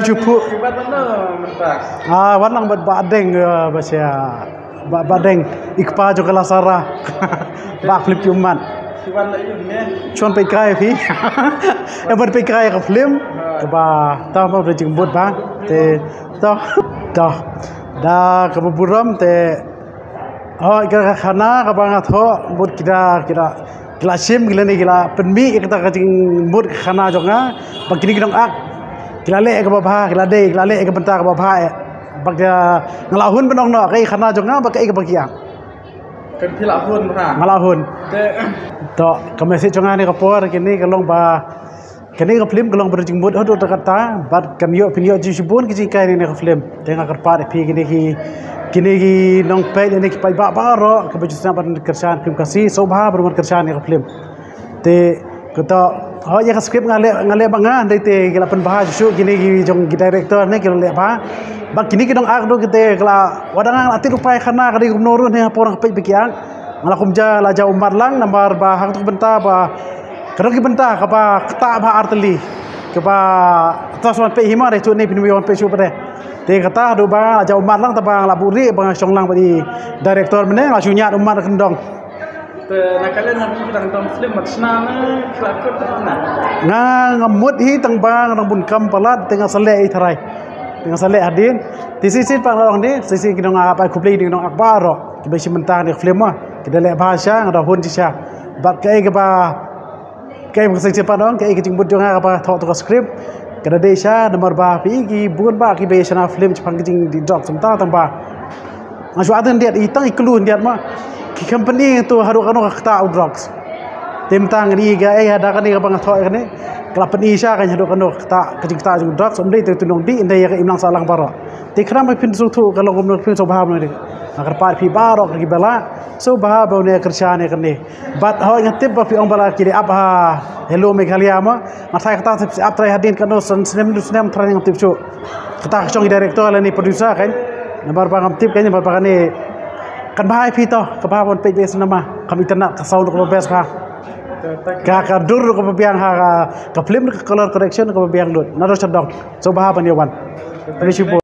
cupu Kibat mana mentak? wanang badeng basya badeng ikpa jo kala sara ba flip cuman Kibat lagi ni. chon pe kai phi em bật pe kai ka film ka ba ta ma bre jing bot ba te ta ta da ka buram te ka khana ka ba nga tho bot kira sim gila ni gila penmi kita ka jing bot khana jo nga ba kini kidong ak gila le ka ba gila de gila le ka benta ka ba bak ngalahun benong no kai khana jo nga ba kai ka ba kia Kan pila hun ha. ngalahun Te to kami si jonga ni kapor kini kalong ba kini ka film kalong berjing bud hodo kata bat kan yo pinyo ji subun ki kai ni ka film tengah kerpa pi kini ki nong pe ni ki pai ba ro ka baju sana ban kerjaan film kasih sobha berumur kerjaan ni ka film te kata ho ya ka script ngale banga ndai te kila pen bahas su kini ki jong ki director ni kilo le ba bak kini ki dong ak do kite kala wadang ati rupai khana ka di gubernur ni porang pe bikiang ngala kumja la jau umar lang nambar ba hang tu benta ba kadang ki benta ka ba kta ba arteli ka ba taswan pe hima re chu ni pinmi on pe chu pare te kata do ba la jau umar lang ta ba la buri ba song lang ba di director mene la chu nya umar kendong te nakalen na bidang tong film matsna na kelakot na. nga ngamut hi tang bang nang bun kam palat tengah sale i tharai tengah sale adin ti sisi pa long ni sisi kinong apa kupli kinong akbaro ki ba simenta ni film ma kita le bahasa ngada hun ci sya bat kai ke ba kai ba sing pa dong kai ke jing bud jonga apa thok to script kada de sya nomor ba pi ki bun ba ki be sana film chpang jing di drop semta tang ba ngasu adan dia itang iklun dia ma ki company tu haru kanu kata drugs tim tang ni ga ada kan ni ka bang thok kan ni kala pani sya kan haru kanu kata kejing kata jing drugs umdai tu tunong di indai ya imlang salang baro ti khram mai pin su thu kalau gum pin so baham ni agar par pi barok lagi bela so bahab ne kerjaan ne kene bat ho ngatip ba pi ong bala kiri apa hello Meghalaya ma mathai kata sip ap trai hadin kanu snem training tip chu kata chong director la ni producer kan nabar bang tip kan nabar bang ni kan bahai pi to ka ba bon pe bes nama kam internet ka sound ko bes ka dur ko biang ha ka film color correction ko biang lut naro chodong so bahab ni wan